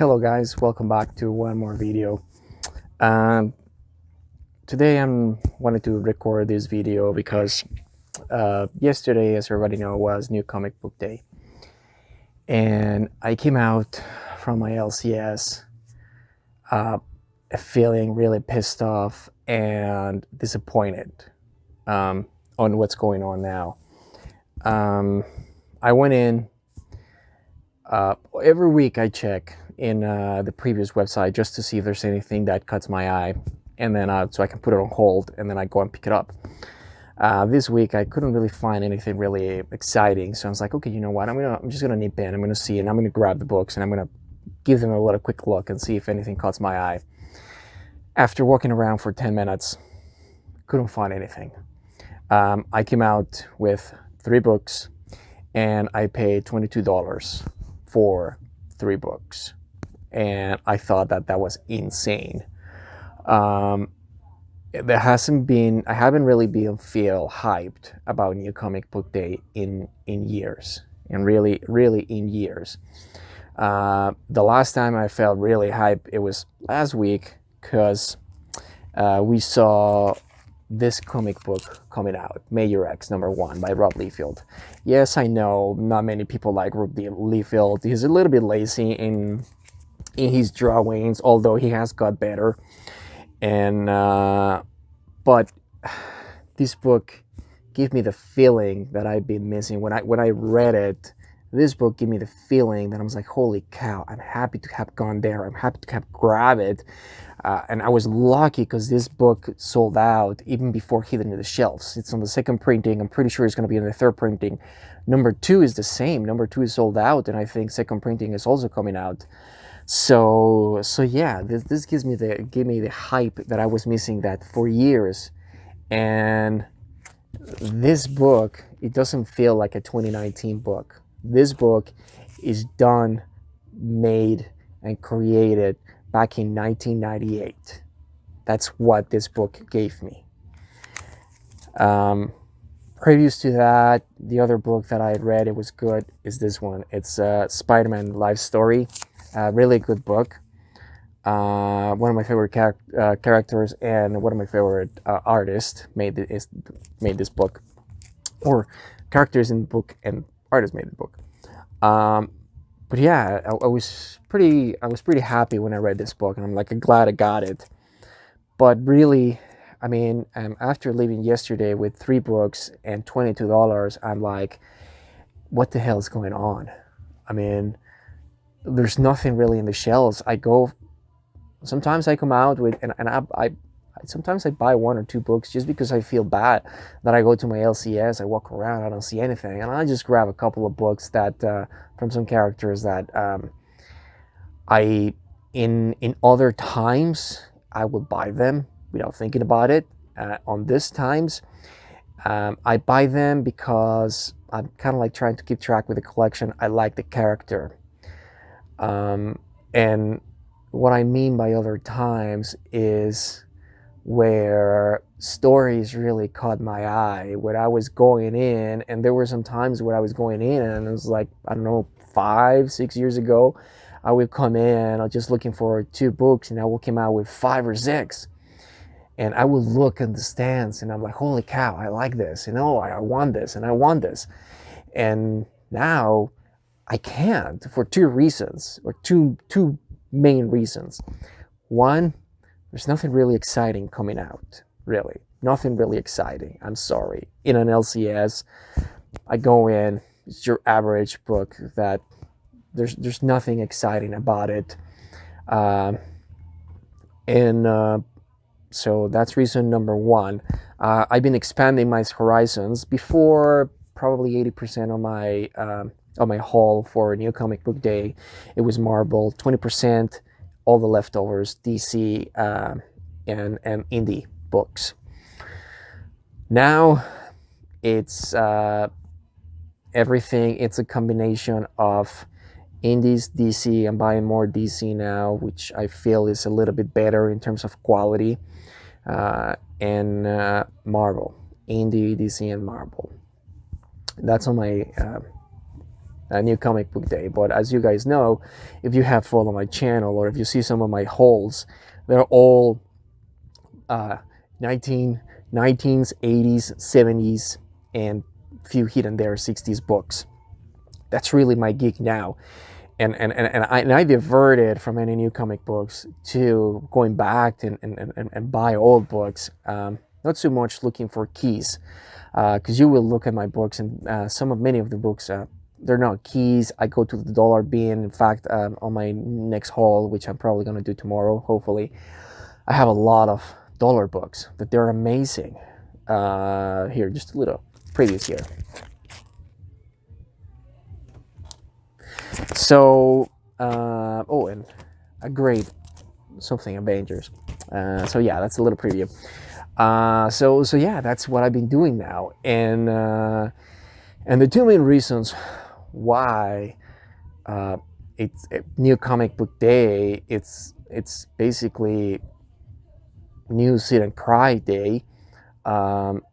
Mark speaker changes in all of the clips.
Speaker 1: Hello guys, welcome back to one more video. Um, Today I'm wanted to record this video because yesterday, as everybody know, was New Comic Book Day, and I came out from my LCS uh, feeling really pissed off and disappointed on what's going on now. I went in. Every week I check in the previous website just to see if there's anything that cuts my eye, and then so I can put it on hold, and then I go and pick it up. This week I couldn't really find anything really exciting, so I was like, okay, you know what? I'm just gonna nip in. I'm gonna see, and I'm gonna grab the books, and I'm gonna give them a little quick look and see if anything caught my eye. After walking around for 10 minutes, couldn't find anything. I came out with 3 books, and I paid $22 for 3 books, and I thought that was insane. I haven't really been feel hyped about New Comic Book Day in years, and really in years. The last time I felt really hyped, it was last week, because we saw this comic book coming out, Major X #1 by Rob Liefeld. Yes, I know not many people like Rob Liefeld. He's a little bit lazy in his drawings, although he has got better. And but this book gave me the feeling that I've been missing. When I read it, this book gave me the feeling that I was like, holy cow, I'm happy to have gone there. I'm happy to have grabbed it. And I was lucky because this book sold out even before hitting the shelves. It's on the 2nd printing. I'm pretty sure it's going to be on the 3rd printing. #2 is the same. #2 is sold out, and I think 2nd printing is also coming out. So yeah, this gives me the hype that I was missing that for years. And this book, it doesn't feel like a 2019 book. This book is done, made, and created back in 1998. That's what this book gave me. Previous to that, the other book that I had read, it was good, is this one. It's Spider-Man Life Story. Really good book. One of my favorite characters and one of my favorite artists made this book, or characters in the book and artists made the book. But yeah, I was pretty happy when I read this book, and I'm like glad I got it. But really, I mean, after leaving yesterday with 3 books and $22, I'm like, what the hell is going on? I mean, there's nothing really in the shelves. Sometimes I come out with, and sometimes I buy 1 or 2 books just because I feel bad that I go to my LCS, I walk around, I don't see anything, and I just grab a couple of books that from some characters that in other times I would buy them without thinking about it. On this times, I buy them because I'm kind of like trying to keep track with the collection. I like the character. And what I mean by other times is where stories really caught my eye, when I was going in, and there were some times where I was going in and it was like, I don't know, 5-6 years ago, I would come in, I was just looking for 2 books, and I will come out with 5 or 6. And I would look at the stands and I'm like, holy cow, I like this, and oh, I want this, and I want this. And now I can't, for 2 reasons, or two main reasons. One, there's nothing really exciting coming out, really. Nothing really exciting, I'm sorry. In an LCS, I go in, it's your average book that there's nothing exciting about it. So that's reason number 1. I've been expanding my horizons. Before, probably 80% of my haul for New Comic Book Day, it was Marvel. 20%, all the leftovers, DC and indie books. Now it's everything. It's a combination of indies, DC. I'm buying more DC now, which I feel is a little bit better in terms of quality, and Marvel, indie, DC, and Marvel. That's on my New Comic Book Day. But as you guys know, if you have followed my channel or if you see some of my hauls, they're all 19, 19s, 80s, 70s, and few here and there 60s books. That's really my gig now. And I diverted from any new comic books to going back and buy old books. Not so much looking for keys, because you will look at my books and many of the books, they're not keys. I go to the dollar bin. In fact, on my next haul, which I'm probably going to do tomorrow, hopefully, I have a lot of dollar books that they're amazing. Here, just a little previews here. So, and a great something Avengers. So yeah, that's a little preview. So yeah, that's what I've been doing now, and the two main reasons why it's New Comic Book Day. It's basically New Sit and Cry Day.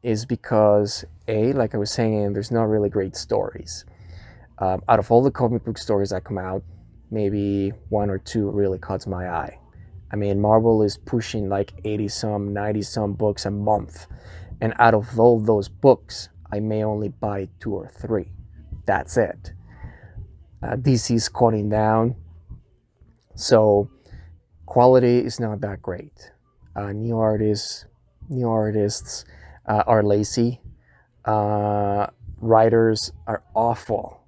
Speaker 1: Is because like I was saying, there's not really great stories. Out of all the comic book stories that come out, maybe one or two really caught my eye. I mean, Marvel is pushing like 80 some, 90 some books a month. And out of all those books, I may only buy 2 or 3. That's it. DC's cutting down. So quality is not that great. New artists are lazy. Writers are awful.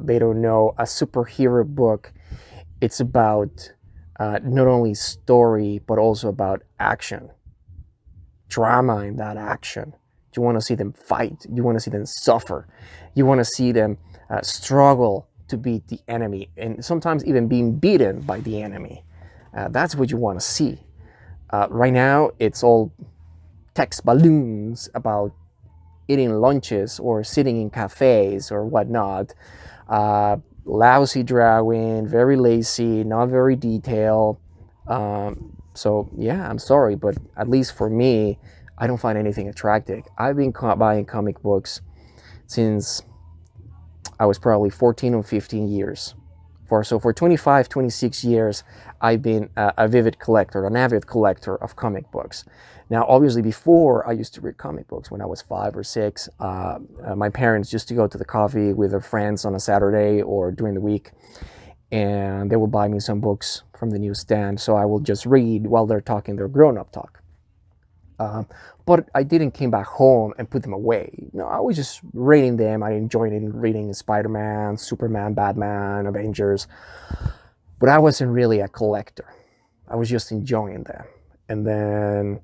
Speaker 1: They don't know. A superhero book, it's about not only story, but also about action. Drama in that action. You want to see them fight. You want to see them suffer. You want to see them struggle to beat the enemy, and sometimes even being beaten by the enemy. That's what you want to see. Right now, it's all text balloons about eating lunches or sitting in cafes or whatnot. Lousy drawing, very lazy, not very detailed. So yeah, I'm sorry, but at least for me, I don't find anything attractive. I've been buying comic books since I was probably 14 or 15 years. For 25, 26 years, I've been an avid collector of comic books. Now, obviously, before I used to read comic books when I was 5 or 6. My parents used to go to the coffee with their friends on a Saturday or during the week, and they would buy me some books from the newsstand, so I will just read while they're talking their grown-up talk. But I didn't came back home and put them away. No, I was just reading them. I enjoyed reading Spider-Man, Superman, Batman, Avengers. But I wasn't really a collector. I was just enjoying them. And then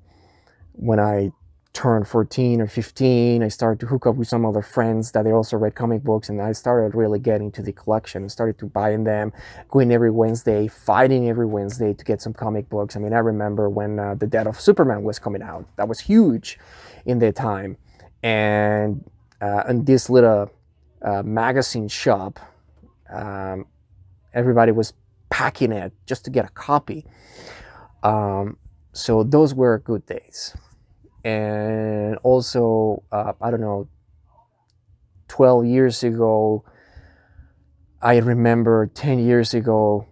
Speaker 1: when I turned 14 or 15, I started to hook up with some other friends that they also read comic books, and I started really getting to the collection and started to buying them, going every Wednesday, fighting every Wednesday to get some comic books. I mean, I remember when The Death of Superman was coming out. That was huge in that time. And in this little magazine shop, everybody was packing it just to get a copy. So those were good days. And also, I don't know, 12 years ago, I remember 10 years ago,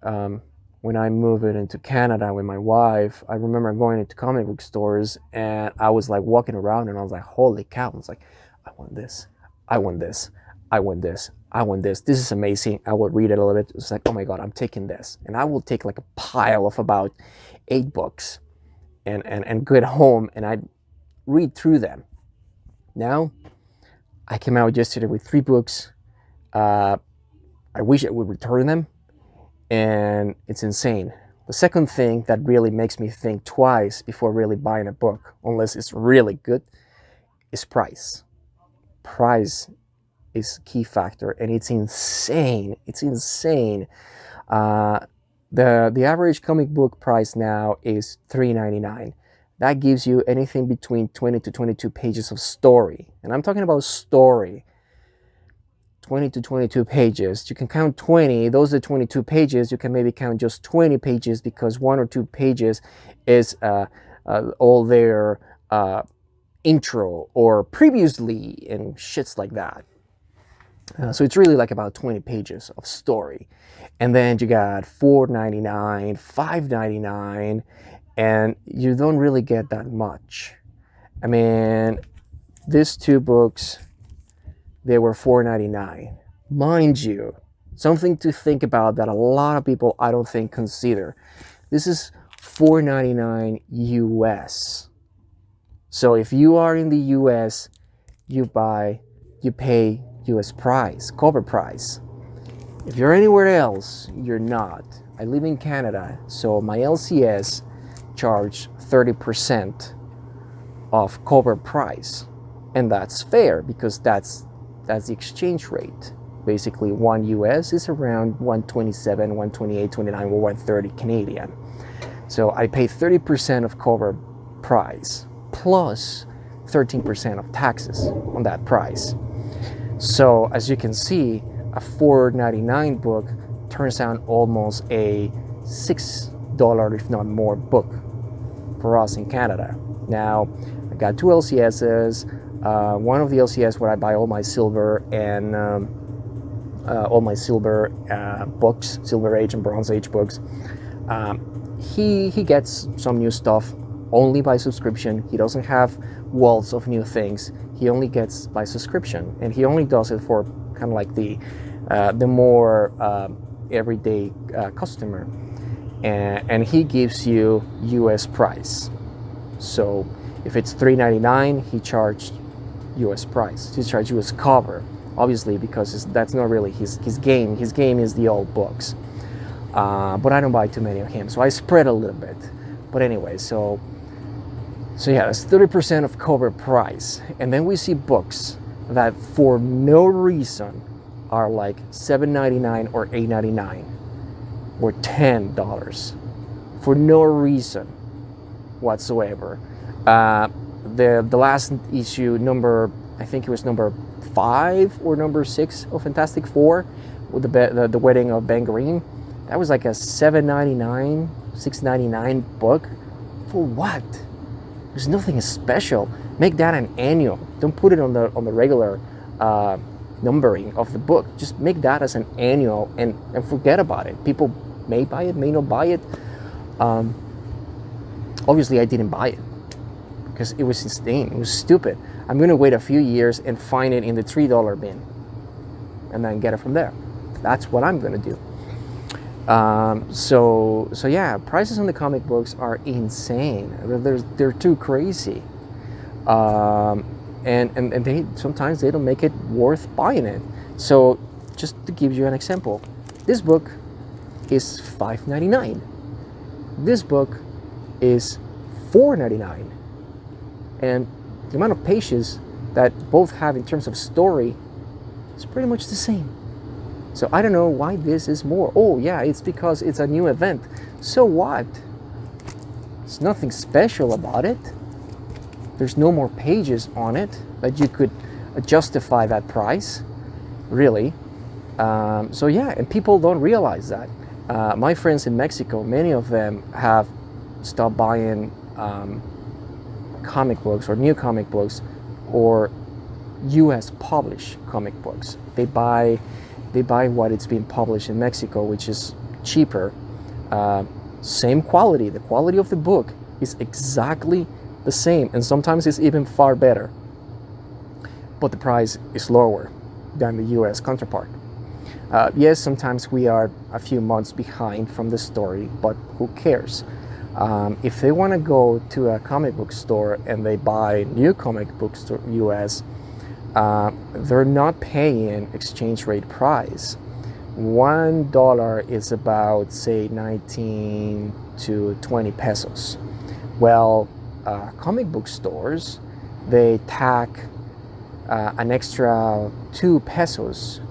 Speaker 1: when I moved into Canada with my wife, I remember going into comic book stores and I was like walking around and I was like, holy cow. I was like, I want this, I want this, I want this, I want this. This is amazing. I will read it a little bit. It's like, oh my God, I'm taking this. And I will take like a pile of about 8 books. And go home and I read through them. Now, I came out yesterday with 3 books. I wish I would return them, and it's insane. The second thing that really makes me think twice before really buying a book, unless it's really good, is price. Price is key factor, and it's insane. It's insane. The average comic book price now is $3.99. That gives you anything between 20 to 22 pages of story. And I'm talking about story. 20 to 22 pages. You can count 20. Those are 22 pages. You can maybe count just 20 pages because 1 or 2 pages is all their intro or previously and shits like that. So it's really like about 20 pages of story. And then you got $4.99, $5.99, and you don't really get that much. I mean, these two books, they were $4.99. Mind you, something to think about that a lot of people I don't think consider. This is $4.99 US. So if you are in the US, you pay US price, cover price. If you're anywhere else, you're not. I live in Canada, so my LCS charged 30% of cover price. And that's fair because that's the exchange rate. Basically, one US is around 127, 128, 29, or 130 Canadian. So I pay 30% of cover price plus 13% of taxes on that price. So as you can see, a $4.99 book turns out almost a $6, if not more, book for us in Canada. Now, I got two LCSs. One of the LCS where I buy all my silver and all my silver books, Silver Age and Bronze Age books. He gets some new stuff only by subscription. He doesn't have walls of new things. He only gets by subscription, and he only does it for kind of like the more everyday customer, and he gives you US price. So if it's $3.99, he charged US price. He charged US cover, obviously, because that's not really his game. His game is the old books. But I don't buy too many of him, so I spread a little bit. But anyway, so yeah, that's 30% of cover price. And then we see books that for no reason are like $7.99 or $8.99 or $10 for no reason whatsoever. The last issue, I think it was number 5 or number 6 of Fantastic Four, with the wedding of Ben Green. That was like a $7.99, $6.99 book. For what? There's nothing special. Make that an annual. Don't put it on the regular numbering of the book. Just make that as an annual and forget about it. People may buy it, may not buy it. Obviously, I didn't buy it because it was insane. It was stupid. I'm going to wait a few years and find it in the $3 bin and then get it from there. That's what I'm going to do. So yeah, prices on the comic books are insane. They're too crazy. And they sometimes they don't make it worth buying it. So just to give you an example, this book is $5.99. This book is $4.99. And the amount of pages that both have in terms of story is pretty much the same. So I don't know why this is more. Oh yeah, it's because it's a new event. So what? There's nothing special about it. There's no more pages on it that you could justify that price, really. So yeah, and people don't realize that. My friends in Mexico, many of them have stopped buying comic books or new comic books or US published comic books. They buy what it's being published in Mexico, which is cheaper. Same quality. The quality of the book is exactly the same, and sometimes it's even far better. But the price is lower than the US counterpart. Yes, sometimes we are a few months behind from the story, but who cares? If they want to go to a comic book store and they buy new comic books to US, they're not paying exchange rate price. $1 is about, say, 19 to 20 pesos. Well, comic book stores, they tack an extra 2 pesos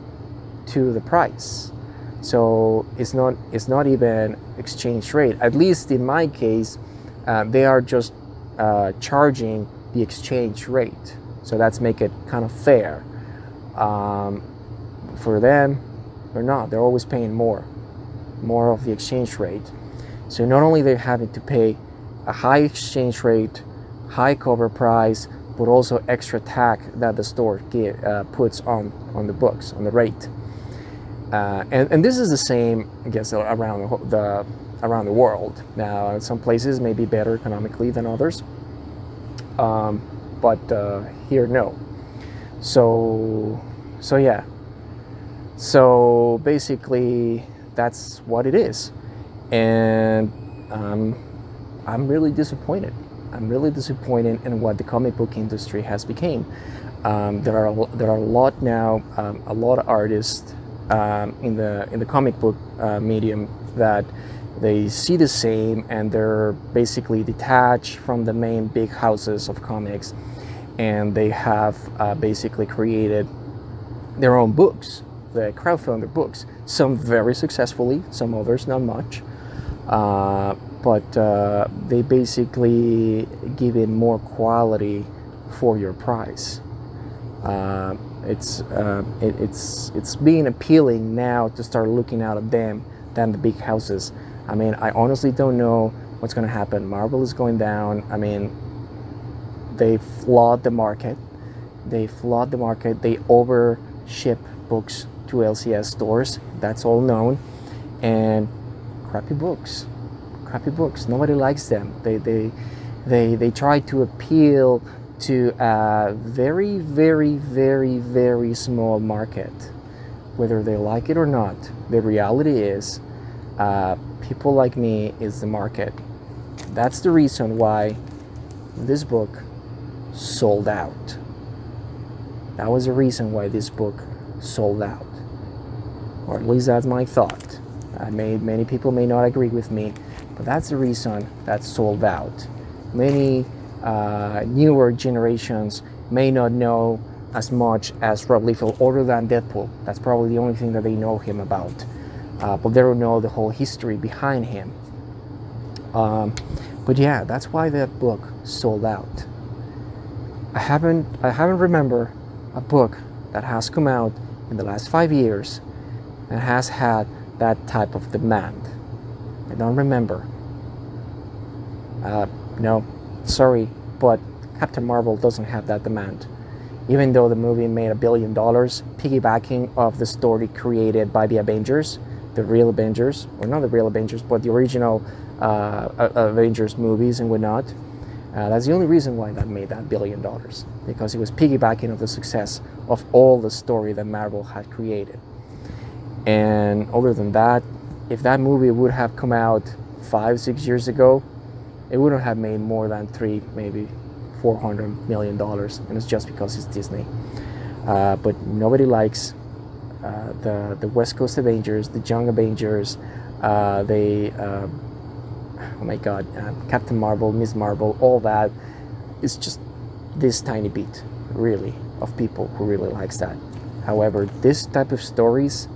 Speaker 1: to the price. So it's not even exchange rate. At least in my case, they are just charging the exchange rate. So that's make it kind of fair. For them, they're not. They're always paying more of the exchange rate. So not only they're having to pay a high exchange rate, high cover price, but also extra tax that the store puts on the books, on the rate. And this is the same, I guess, around the world. Now, some places may be better economically than others, but here, no. So yeah. So basically, that's what it is, and I'm really disappointed. I'm really disappointed in what the comic book industry has become. There are a lot now, a lot of artists in the comic book medium that they see the same, and they're basically detached from the main big houses of comics, and they have basically created their own books, the crowdfunder books. Some very successfully, some others not much. But they basically give it more quality for your price. It's being appealing now to start looking out at them than the big houses. I mean, I honestly don't know what's going to happen. Marvel is going down. I mean, they flood the market. They overship books to LCS stores. That's all known. And crappy books. Nobody likes them. They try to appeal to a very, very, very, very small market, whether they like it or not. The reality is, people like me is the market. That's the reason why this book sold out. That was the reason why this book sold out, or at least that's my thought. Many people may not agree with me, but that's the reason that sold out. Many newer generations may not know as much as Rob Liefeld, other than Deadpool. That's probably the only thing that they know him about, but they don't know the whole history behind him. But yeah, that's why that book sold out. I haven't remember a book that has come out in the last 5 years and has had that type of demand. I don't remember. No, sorry, but Captain Marvel doesn't have that demand. Even though the movie made $1 billion, piggybacking of the story created by the Avengers, the real Avengers, or not the real Avengers, but the original Avengers movies and whatnot. That's the only reason why that made that $1 billion, because it was piggybacking of the success of all the story that Marvel had created. And other than that, if that movie would have come out 5-6 years ago, it wouldn't have made more than maybe $400 million, and it's just because it's Disney. But nobody likes the West Coast Avengers, the Young Avengers, oh my God, Captain Marvel, Ms. Marvel, all that. It's just this tiny bit, really, of people who really likes that. However, this type of stories,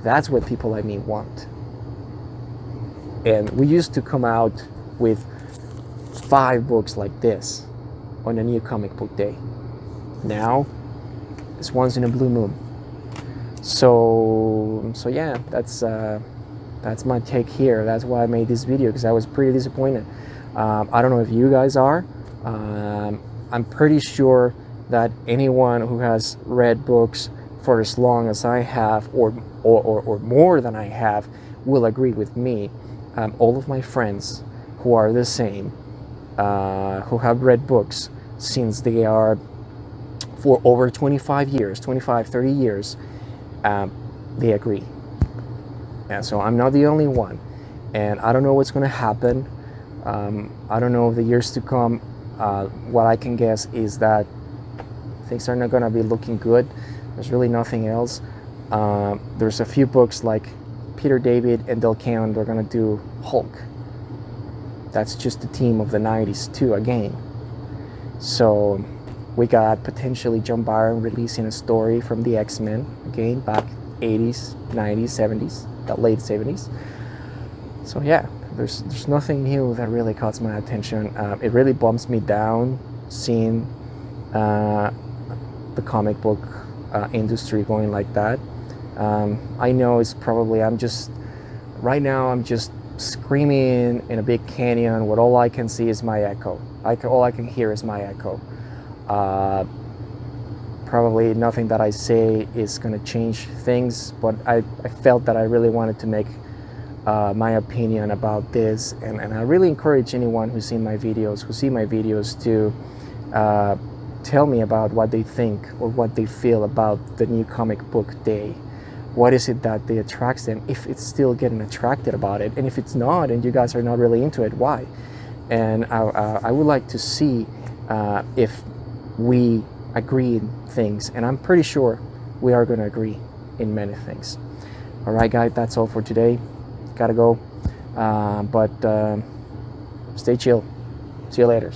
Speaker 1: that's what people like me want. And we used to come out with 5 books like this on a new comic book day. Now, it's once in a blue moon. So yeah, that's my take here. That's why I made this video, because I was pretty disappointed. I don't know if you guys are. I'm pretty sure that anyone who has read books for as long as I have, or more than I have, will agree with me. All of my friends who are the same, who have read books since they are for over 25 years, 25, 30 years, they agree. And so I'm not the only one. And I don't know what's going to happen. I don't know if the years to come, what I can guess is that things are not going to be looking good. There's really nothing else. There's a few books like Peter David and Del Cannon, they're going to do Hulk. That's just the team of the 90s too, again. So we got potentially John Byrne releasing a story from the X-Men, again, back 80s, 90s, 70s, the late 70s. So yeah, there's nothing new that really caught my attention. It really bumps me down seeing the comic book industry going like that. I know it's probably, right now I'm just screaming in a big canyon where all I can see is my echo. All I can hear is my echo. Probably nothing that I say is going to change things, but I felt that I really wanted to make my opinion about this, and I really encourage anyone who see my videos to tell me about what they think or what they feel about the new comic book day. What is it that they attracts them, if it's still getting attracted about it, and if it's not and you guys are not really into it, why? And I would like to see if we agree in things, and I'm pretty sure we are going to agree in many things. All right, guys, that's all for today. Gotta go, but stay chill. See you later.